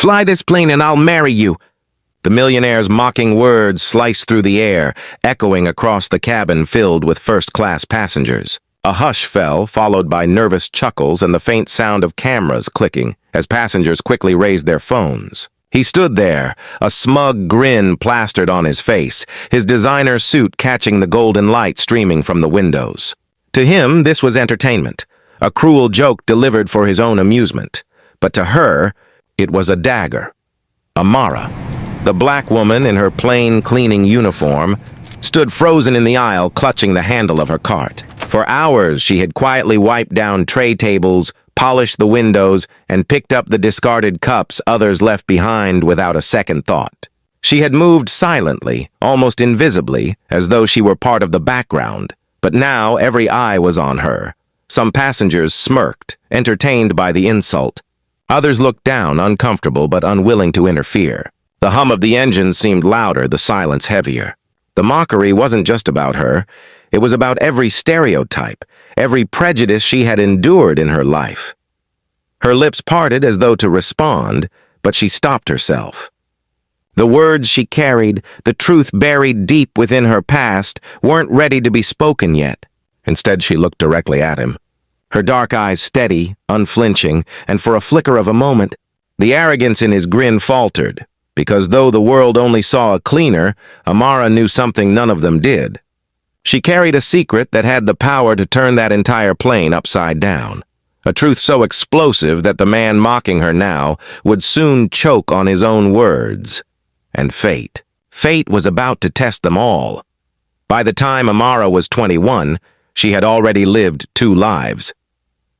Fly this plane and I'll marry you." The millionaire's mocking words sliced through the air, echoing across the cabin filled with first-class passengers. A hush fell, followed by nervous chuckles and the faint sound of cameras clicking as passengers quickly raised their phones. He stood there, a smug grin plastered on his face, his designer suit catching the golden light streaming from the windows. To him, this was entertainment, a cruel joke delivered for his own amusement. But to her, it was a dagger. Amara, the black woman in her plain cleaning uniform, stood frozen in the aisle, clutching the handle of her cart. For hours, she had quietly wiped down tray tables, polished the windows, and picked up the discarded cups others left behind without a second thought. She had moved silently, almost invisibly, as though she were part of the background. But now every eye was on her. Some passengers smirked, entertained by the insult. Others looked down, uncomfortable but unwilling to interfere. The hum of the engine seemed louder, the silence heavier. The mockery wasn't just about her. It was about every stereotype, every prejudice she had endured in her life. Her lips parted as though to respond, but she stopped herself. The words she carried, the truth buried deep within her past, weren't ready to be spoken yet. Instead, she looked directly at him, her dark eyes steady, unflinching, and for a flicker of a moment, the arrogance in his grin faltered, because though the world only saw a cleaner, Amara knew something none of them did. She carried a secret that had the power to turn that entire plane upside down. A truth so explosive that the man mocking her now would soon choke on his own words. And fate. Fate was about to test them all. By the time Amara was 21, she had already lived 2 lives.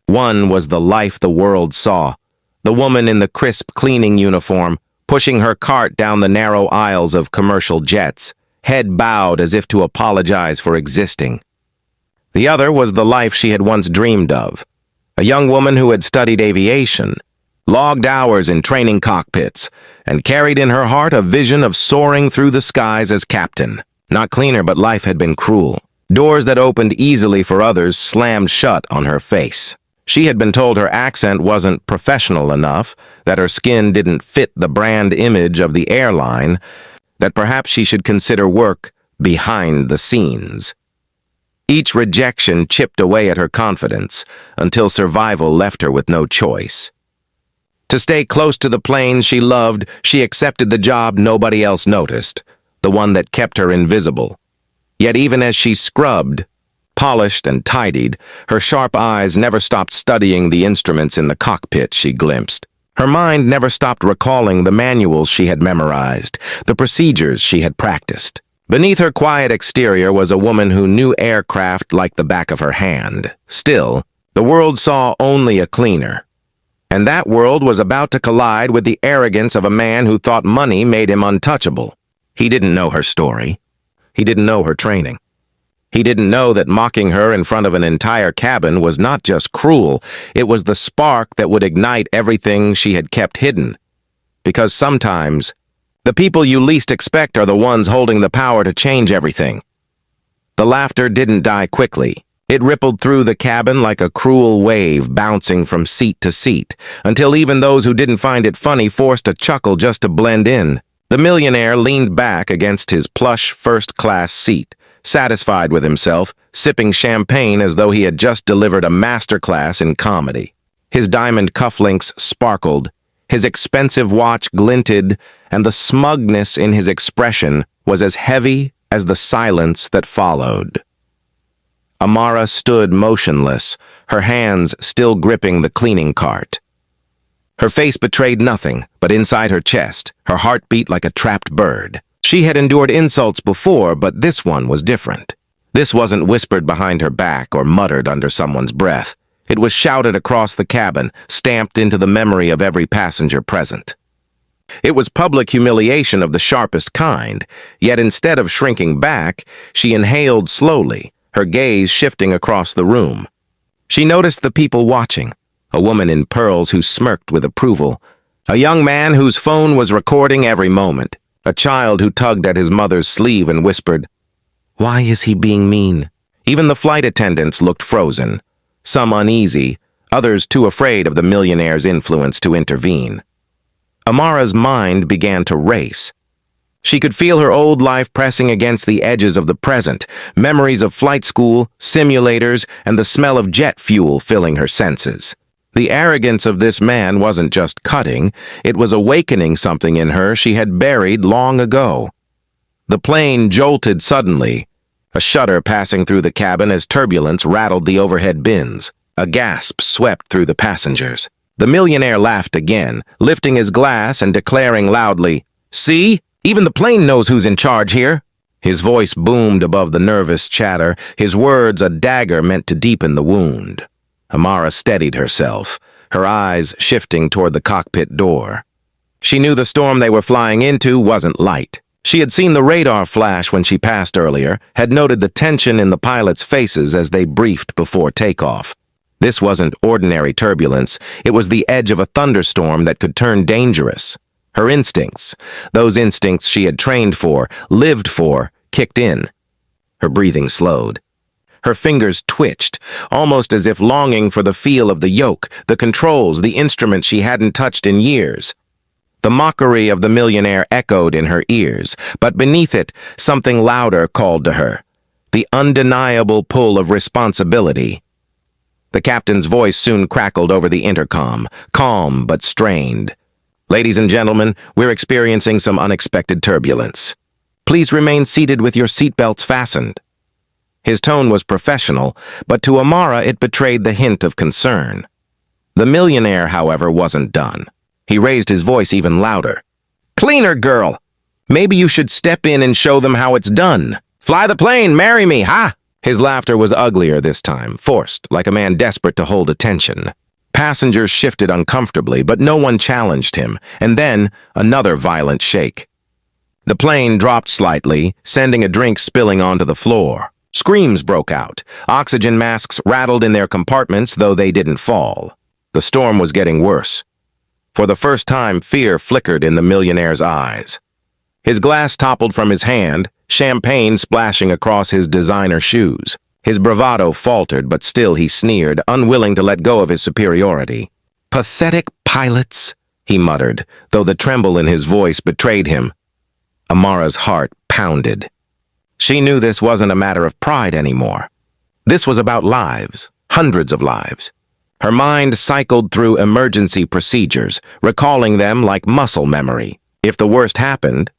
One was the life the world saw, the woman in the crisp cleaning uniform, pushing her cart down the narrow aisles of commercial jets, head bowed as if to apologize for existing. The other was the life she had once dreamed of, a young woman who had studied aviation, logged hours in training cockpits, and carried in her heart a vision of soaring through the skies as captain. Not cleaner, but life had been cruel. Doors that opened easily for others slammed shut on her face. She had been told her accent wasn't professional enough, that her skin didn't fit the brand image of the airline, that perhaps she should consider work behind the scenes. Each rejection chipped away at her confidence until survival left her with no choice. To stay close to the plane she loved, she accepted the job nobody else noticed, the one that kept her invisible. Yet even as she scrubbed, polished and tidied, her sharp eyes never stopped studying the instruments in the cockpit she glimpsed. Her mind never stopped recalling the manuals she had memorized, the procedures she had practiced. Beneath her quiet exterior was a woman who knew aircraft like the back of her hand. Still, the world saw only a cleaner. And that world was about to collide with the arrogance of a man who thought money made him untouchable. He didn't know her story. He didn't know her training. He didn't know that mocking her in front of an entire cabin was not just cruel, it was the spark that would ignite everything she had kept hidden. Because sometimes, the people you least expect are the ones holding the power to change everything. The laughter didn't die quickly. It rippled through the cabin like a cruel wave bouncing from seat to seat, until even those who didn't find it funny forced a chuckle just to blend in. The millionaire leaned back against his plush first-class seat, satisfied with himself, sipping champagne as though he had just delivered a masterclass in comedy. His diamond cufflinks sparkled, his expensive watch glinted, and the smugness in his expression was as heavy as the silence that followed. Amara stood motionless, her hands still gripping the cleaning cart. Her face betrayed nothing, but inside her chest, her heart beat like a trapped bird. She had endured insults before, but this one was different. This wasn't whispered behind her back or muttered under someone's breath. It was shouted across the cabin, stamped into the memory of every passenger present. It was public humiliation of the sharpest kind, yet instead of shrinking back, she inhaled slowly, her gaze shifting across the room. She noticed the people watching, a woman in pearls who smirked with approval, a young man whose phone was recording every moment, a child who tugged at his mother's sleeve and whispered, "Why is he being mean?" Even the flight attendants looked frozen, some uneasy, others too afraid of the millionaire's influence to intervene. Amara's mind began to race. She could feel her old life pressing against the edges of the present, memories of flight school, simulators, and the smell of jet fuel filling her senses. The arrogance of this man wasn't just cutting, it was awakening something in her she had buried long ago. The plane jolted suddenly, a shudder passing through the cabin as turbulence rattled the overhead bins. A gasp swept through the passengers. The millionaire laughed again, lifting his glass and declaring loudly, "See? Even the plane knows who's in charge here." His voice boomed above the nervous chatter, his words a dagger meant to deepen the wound. Amara steadied herself, her eyes shifting toward the cockpit door. She knew the storm they were flying into wasn't light. She had seen the radar flash when she passed earlier, had noted the tension in the pilots' faces as they briefed before takeoff. This wasn't ordinary turbulence, it was the edge of a thunderstorm that could turn dangerous. Her instincts, those instincts she had trained for, lived for, kicked in. Her breathing slowed. Her fingers twitched, almost as if longing for the feel of the yoke, the controls, the instruments she hadn't touched in years. The mockery of the millionaire echoed in her ears, but beneath it, something louder called to her. The undeniable pull of responsibility. The captain's voice soon crackled over the intercom, calm but strained. "Ladies and gentlemen, we're experiencing some unexpected turbulence. Please remain seated with your seatbelts fastened." His tone was professional, but to Amara it betrayed the hint of concern. The millionaire, however, wasn't done. He raised his voice even louder. "Cleaner girl! Maybe you should step in and show them how it's done. Fly the plane, marry me, ha!" His laughter was uglier this time, forced, like a man desperate to hold attention. Passengers shifted uncomfortably, but no one challenged him, and then another violent shake. The plane dropped slightly, sending a drink spilling onto the floor. Screams broke out. Oxygen masks rattled in their compartments, though they didn't fall. The storm was getting worse. For the first time, fear flickered in the millionaire's eyes. His glass toppled from his hand, champagne splashing across his designer shoes. His bravado faltered, but still he sneered, unwilling to let go of his superiority. "Pathetic pilots," he muttered, though the tremble in his voice betrayed him. Amara's heart pounded. She knew this wasn't a matter of pride anymore. This was about lives, hundreds of lives. Her mind cycled through emergency procedures, recalling them like muscle memory. If the worst happened,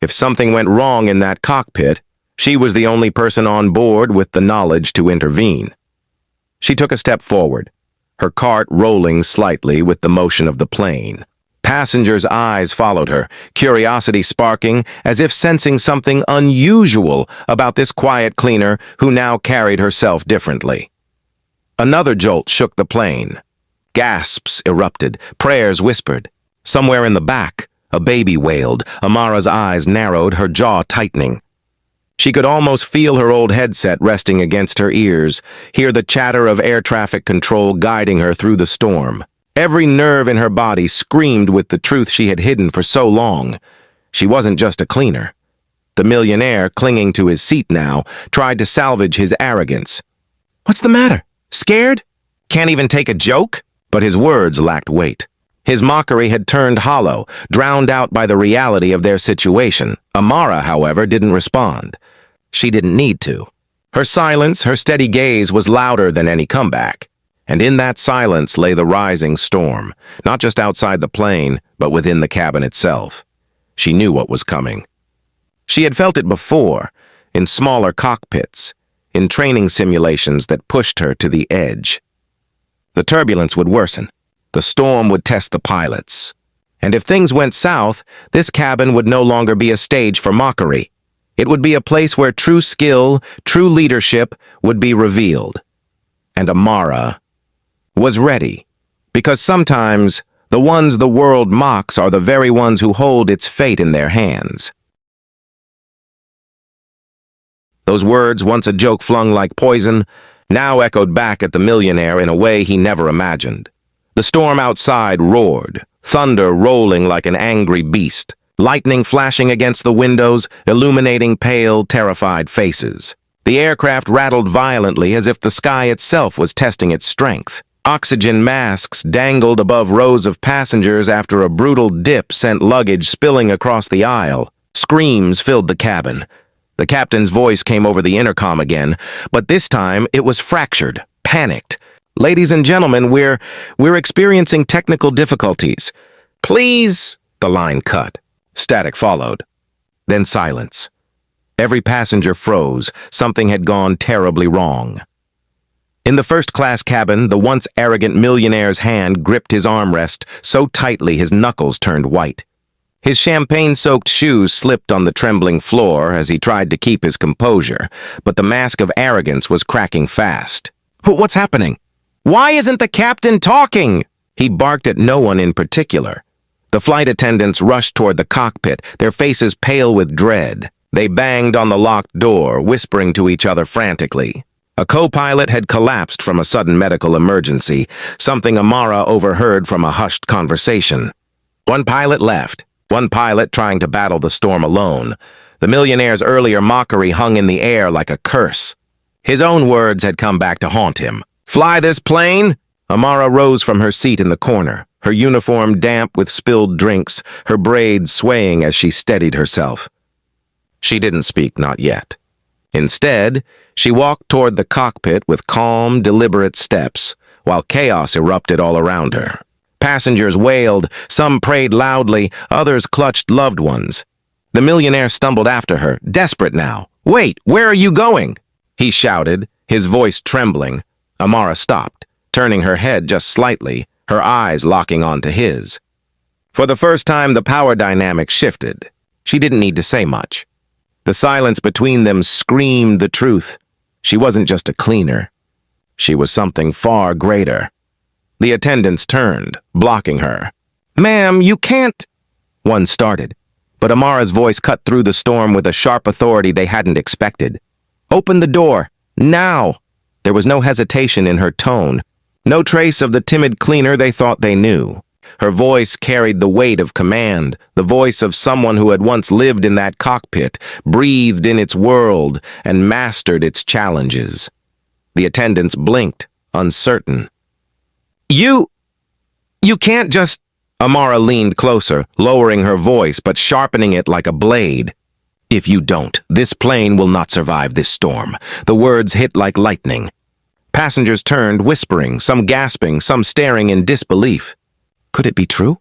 if something went wrong in that cockpit, she was the only person on board with the knowledge to intervene. She took a step forward, her cart rolling slightly with the motion of the plane. Passengers' eyes followed her, curiosity sparking, as if sensing something unusual about this quiet cleaner who now carried herself differently. Another jolt shook the plane. Gasps erupted, prayers whispered. Somewhere in the back, a baby wailed. Amara's eyes narrowed, her jaw tightening. She could almost feel her old headset resting against her ears, hear the chatter of air traffic control guiding her through the storm. Every nerve in her body screamed with the truth she had hidden for so long. She wasn't just a cleaner. The millionaire, clinging to his seat now, tried to salvage his arrogance. "What's the matter? Scared? Can't even take a joke?" But his words lacked weight. His mockery had turned hollow, drowned out by the reality of their situation. Amara, however, didn't respond. She didn't need to. Her silence, her steady gaze was louder than any comeback. And in that silence lay the rising storm, not just outside the plane, but within the cabin itself. She knew what was coming. She had felt it before, in smaller cockpits, in training simulations that pushed her to the edge. The turbulence would worsen. The storm would test the pilots. And if things went south, this cabin would no longer be a stage for mockery. It would be a place where true skill, true leadership would be revealed. And Amara was ready, because sometimes the ones the world mocks are the very ones who hold its fate in their hands. Those words, once a joke flung like poison, now echoed back at the millionaire in a way he never imagined. The storm outside roared, thunder rolling like an angry beast, lightning flashing against the windows, illuminating pale, terrified faces. The aircraft rattled violently as if the sky itself was testing its strength. Oxygen masks dangled above rows of passengers after a brutal dip sent luggage spilling across the aisle. Screams filled the cabin. The captain's voice came over the intercom again, but this time it was fractured, panicked. "Ladies and gentlemen, we're experiencing technical difficulties. Please," the line cut. Static followed. Then silence. Every passenger froze. Something had gone terribly wrong. In the first-class cabin, the once arrogant millionaire's hand gripped his armrest so tightly his knuckles turned white. His champagne-soaked shoes slipped on the trembling floor as he tried to keep his composure, but the mask of arrogance was cracking fast. "What's happening? Why isn't the captain talking?" He barked at no one in particular. The flight attendants rushed toward the cockpit, their faces pale with dread. They banged on the locked door, whispering to each other frantically. A co-pilot had collapsed from a sudden medical emergency, something Amara overheard from a hushed conversation. One pilot left, one pilot trying to battle the storm alone. The millionaire's earlier mockery hung in the air like a curse. His own words had come back to haunt him. "Fly this plane?" Amara rose from her seat in the corner, her uniform damp with spilled drinks, her braids swaying as she steadied herself. She didn't speak, not yet. Instead, she walked toward the cockpit with calm, deliberate steps, while chaos erupted all around her. Passengers wailed, some prayed loudly, others clutched loved ones. The millionaire stumbled after her, desperate now. "Wait, where are you going?" he shouted, his voice trembling. Amara stopped, turning her head just slightly, her eyes locking onto his. For the first time, the power dynamic shifted. She didn't need to say much. The silence between them screamed the truth. She wasn't just a cleaner. She was something far greater. The attendants turned, blocking her. "Ma'am, you can't—" one started, but Amara's voice cut through the storm with a sharp authority they hadn't expected. "Open the door, now!" There was no hesitation in her tone, no trace of the timid cleaner they thought they knew. Her voice carried the weight of command, the voice of someone who had once lived in that cockpit, breathed in its world, and mastered its challenges. The attendants blinked, uncertain. You can't just—" Amara leaned closer, lowering her voice but sharpening it like a blade. "If you don't, this plane will not survive this storm." The words hit like lightning. Passengers turned, whispering, some gasping, some staring in disbelief. Could it be true?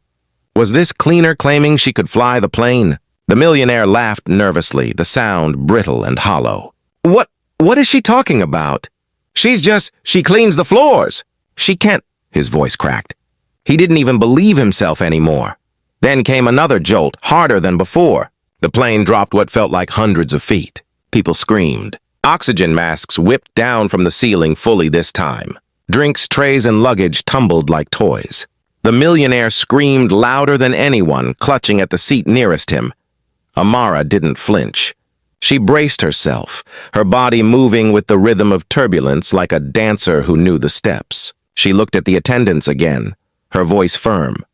Was this cleaner claiming she could fly the plane? The millionaire laughed nervously, the sound brittle and hollow. What is she talking about? She cleans the floors. She can't—" his voice cracked. He didn't even believe himself anymore. Then came another jolt, harder than before. The plane dropped what felt like hundreds of feet. People screamed. Oxygen masks whipped down from the ceiling fully this time. Drinks, trays, and luggage tumbled like toys. The millionaire screamed louder than anyone, clutching at the seat nearest him. Amara didn't flinch. She braced herself, her body moving with the rhythm of turbulence like a dancer who knew the steps. She looked at the attendants again, her voice firm.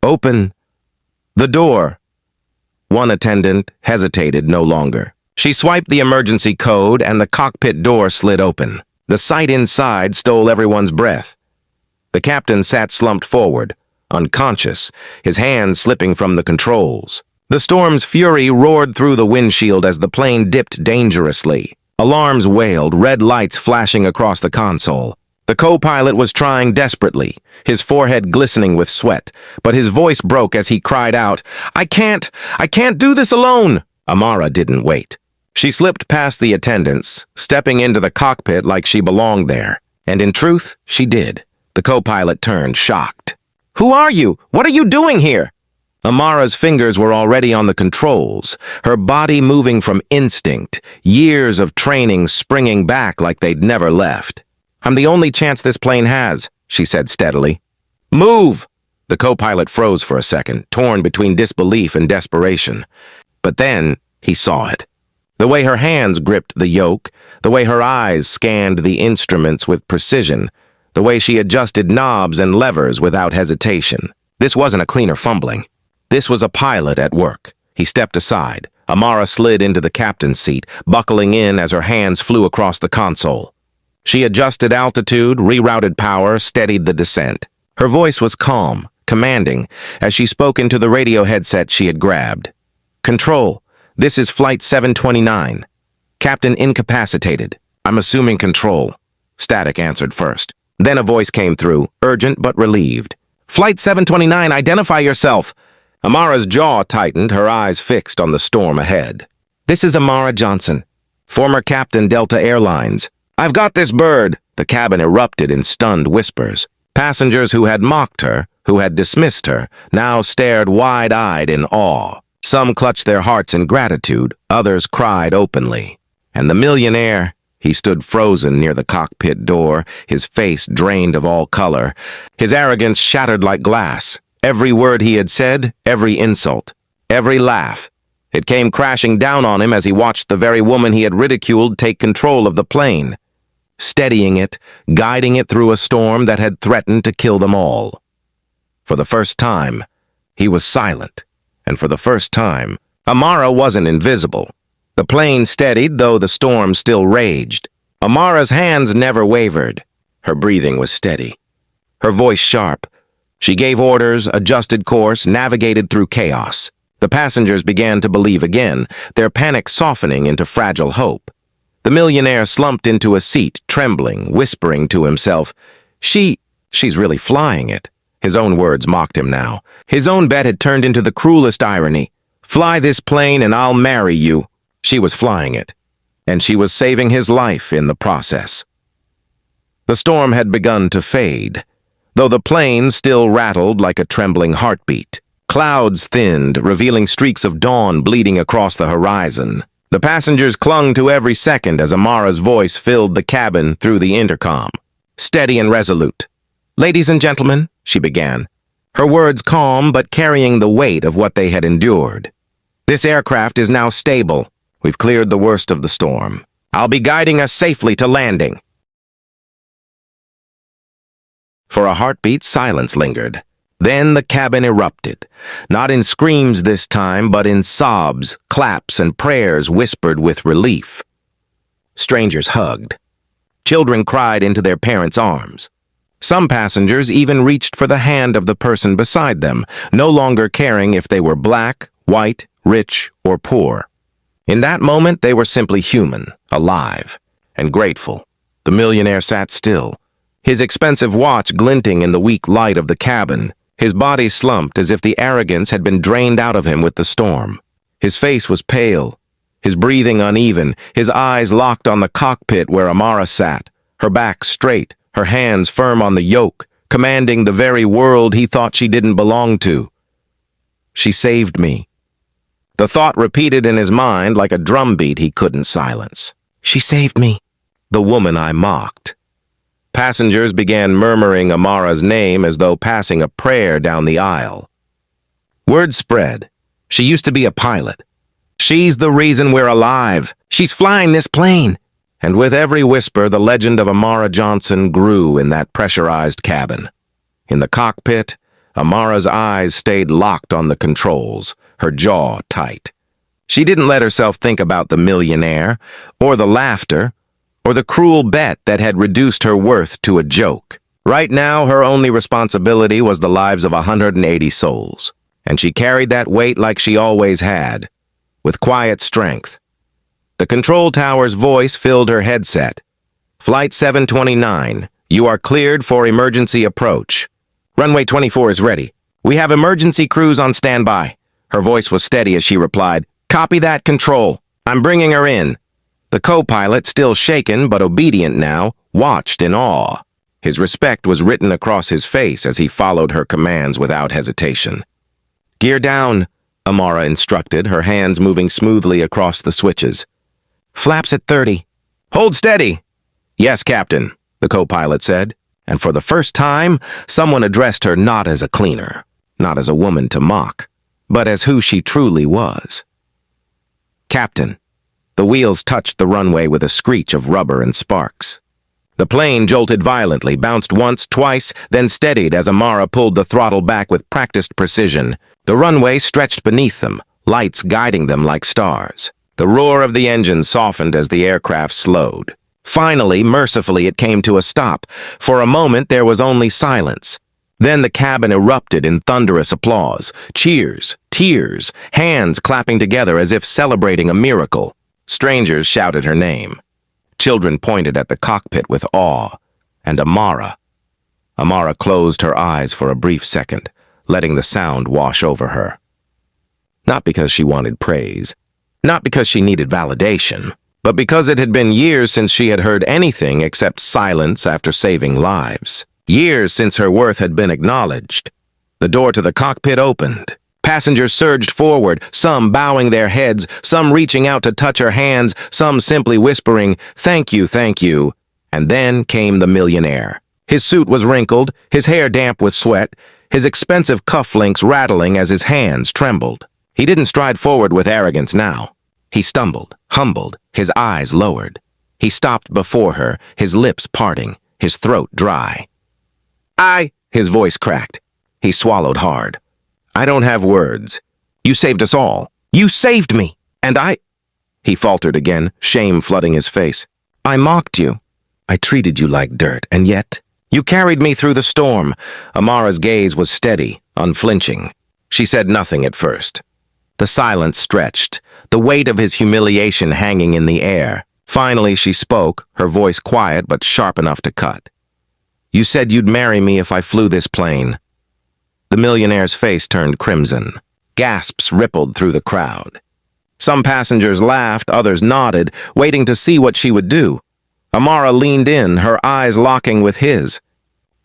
"Open the door." One attendant hesitated no longer. She swiped the emergency code and the cockpit door slid open. The sight inside stole everyone's breath. The captain sat slumped forward, unconscious, his hands slipping from the controls. The storm's fury roared through the windshield as the plane dipped dangerously. Alarms wailed, red lights flashing across the console. The co-pilot was trying desperately, his forehead glistening with sweat, but his voice broke as he cried out, I can't do this alone!" Amara didn't wait. She slipped past the attendants, stepping into the cockpit like she belonged there. And in truth, she did. The co-pilot turned, shocked. "Who are you? What are you doing here?" Amara's fingers were already on the controls, her body moving from instinct, years of training springing back like they'd never left. "I'm the only chance this plane has," she said steadily. "Move!" The co-pilot froze for a second, torn between disbelief and desperation. But then he saw it. The way her hands gripped the yoke, the way her eyes scanned the instruments with precision, the way she adjusted knobs and levers without hesitation. This wasn't a cleaner fumbling. This was a pilot at work. He stepped aside. Amara slid into the captain's seat, buckling in as her hands flew across the console. She adjusted altitude, rerouted power, steadied the descent. Her voice was calm, commanding, as she spoke into the radio headset she had grabbed. "Control, this is Flight 729. Captain incapacitated. I'm assuming control." Static answered first. Then a voice came through, urgent but relieved. "Flight 729, identify yourself." Amara's jaw tightened, her eyes fixed on the storm ahead. "This is Amara Johnson, former captain Delta Airlines. I've got this bird." The cabin erupted in stunned whispers. Passengers who had mocked her, who had dismissed her, now stared wide-eyed in awe. Some clutched their hearts in gratitude, others cried openly. And the millionaire, he stood frozen near the cockpit door, his face drained of all color, his arrogance shattered like glass. Every word he had said, every insult, every laugh. It came crashing down on him as he watched the very woman he had ridiculed take control of the plane, steadying it, guiding it through a storm that had threatened to kill them all. For the first time, he was silent, and for the first time, Amara wasn't invisible. The plane steadied, though the storm still raged. Amara's hands never wavered. Her breathing was steady. Her voice sharp. She gave orders, adjusted course, navigated through chaos. The passengers began to believe again, their panic softening into fragile hope. The millionaire slumped into a seat, trembling, whispering to himself, She's really flying it." His own words mocked him now. His own bet had turned into the cruelest irony. "Fly this plane and I'll marry you." She was flying it, and she was saving his life in the process. The storm had begun to fade, though the plane still rattled like a trembling heartbeat. Clouds thinned, revealing streaks of dawn bleeding across the horizon. The passengers clung to every second as Amara's voice filled the cabin through the intercom. Steady and resolute. "Ladies and gentlemen," she began, her words calm but carrying the weight of what they had endured. "This aircraft is now stable. We've cleared the worst of the storm. I'll be guiding us safely to landing." For a heartbeat, silence lingered. Then the cabin erupted, not in screams this time, but in sobs, claps, and prayers whispered with relief. Strangers hugged. Children cried into their parents' arms. Some passengers even reached for the hand of the person beside them, no longer caring if they were black, white, rich, or poor. In that moment, they were simply human, alive, and grateful. The millionaire sat still, his expensive watch glinting in the weak light of the cabin. His body slumped as if the arrogance had been drained out of him with the storm. His face was pale, his breathing uneven, his eyes locked on the cockpit where Amara sat, her back straight, her hands firm on the yoke, commanding the very world he thought she didn't belong to. "She saved me." The thought repeated in his mind like a drumbeat he couldn't silence. "She saved me." The woman I mocked. Passengers began murmuring Amara's name as though passing a prayer down the aisle. Word spread. She used to be a pilot. "She's the reason we're alive. She's flying this plane." And with every whisper, the legend of Amara Johnson grew in that pressurized cabin. In the cockpit, Amara's eyes stayed locked on the controls, her jaw tight. She didn't let herself think about the millionaire, or the laughter, or the cruel bet that had reduced her worth to a joke. Right now, her only responsibility was the lives of 180 souls, and she carried that weight like she always had, with quiet strength. The control tower's voice filled her headset. "Flight 729, you are cleared for emergency approach. Runway 24 is ready. We have emergency crews on standby." Her voice was steady as she replied, "Copy that, Control. I'm bringing her in." The co-pilot, still shaken but obedient now, watched in awe. His respect was written across his face as he followed her commands without hesitation. "Gear down," Amara instructed, her hands moving smoothly across the switches. "Flaps at 30. Hold steady." "Yes, Captain," the co-pilot said, and for the first time, someone addressed her not as a cleaner, not as a woman to mock, but as who she truly was. "Captain." The wheels touched the runway with a screech of rubber and sparks. The plane jolted violently, bounced once, twice, then steadied as Amara pulled the throttle back with practiced precision. The runway stretched beneath them, lights guiding them like stars. The roar of the engine softened as the aircraft slowed. Finally, mercifully, it came to a stop. For a moment, there was only silence. Then the cabin erupted in thunderous applause, cheers, tears, hands clapping together as if celebrating a miracle. Strangers shouted her name. Children pointed at the cockpit with awe. And Amara. Amara closed her eyes for a brief second, letting the sound wash over her. Not because she wanted praise, not because she needed validation, but because it had been years since she had heard anything except silence after saving lives. Years since her worth had been acknowledged. The door to the cockpit opened. Passengers surged forward, some bowing their heads, some reaching out to touch her hands, some simply whispering, "Thank you, thank you." And then came the millionaire. His suit was wrinkled, his hair damp with sweat, his expensive cufflinks rattling as his hands trembled. He didn't stride forward with arrogance now. He stumbled, humbled, his eyes lowered. He stopped before her, his lips parting, his throat dry. His voice cracked. He swallowed hard. "I don't have words. You saved us all. You saved me. And He faltered again, shame flooding his face. "I mocked you. I treated you like dirt, and yet you carried me through the storm." Amara's gaze was steady, unflinching. She said nothing at first. The silence stretched, the weight of his humiliation hanging in the air. Finally, she spoke, her voice quiet but sharp enough to cut. "You said you'd marry me if I flew this plane." The millionaire's face turned crimson. Gasps rippled through the crowd. Some passengers laughed, others nodded, waiting to see what she would do. Amara leaned in, her eyes locking with his.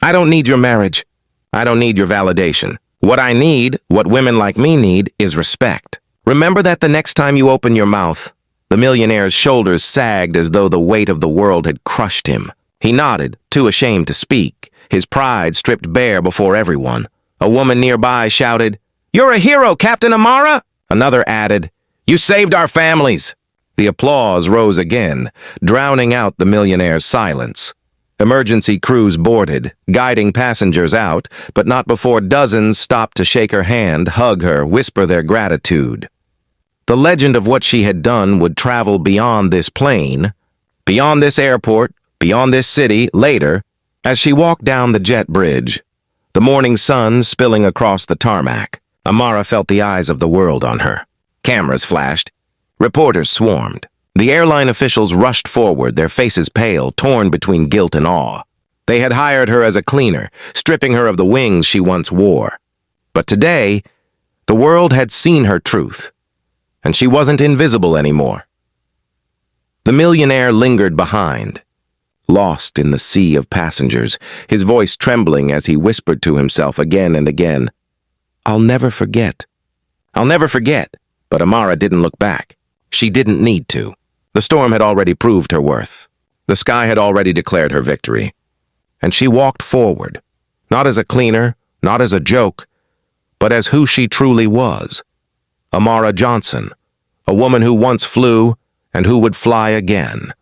"I don't need your marriage. I don't need your validation. What I need, what women like me need, is respect. Remember that the next time you open your mouth." The millionaire's shoulders sagged as though the weight of the world had crushed him. He nodded, too ashamed to speak, his pride stripped bare before everyone. A woman nearby shouted, "You're a hero, Captain Amara!" Another added, "You saved our families!" The applause rose again, drowning out the millionaire's silence. Emergency crews boarded, guiding passengers out, but not before dozens stopped to shake her hand, hug her, whisper their gratitude. The legend of what she had done would travel beyond this plane, beyond this airport, beyond this city, later, as she walked down the jet bridge. The morning sun spilling across the tarmac. Amara felt the eyes of the world on her. Cameras flashed. Reporters swarmed. The airline officials rushed forward, their faces pale, torn between guilt and awe. They had hired her as a cleaner, stripping her of the wings she once wore. But today, the world had seen her truth, and she wasn't invisible anymore. The millionaire lingered behind, lost in the sea of passengers, his voice trembling as he whispered to himself again and again, "I'll never forget. I'll never forget." But Amara didn't look back. She didn't need to. The storm had already proved her worth. The sky had already declared her victory. And she walked forward, not as a cleaner, not as a joke, but as who she truly was. Amara Johnson, a woman who once flew and who would fly again.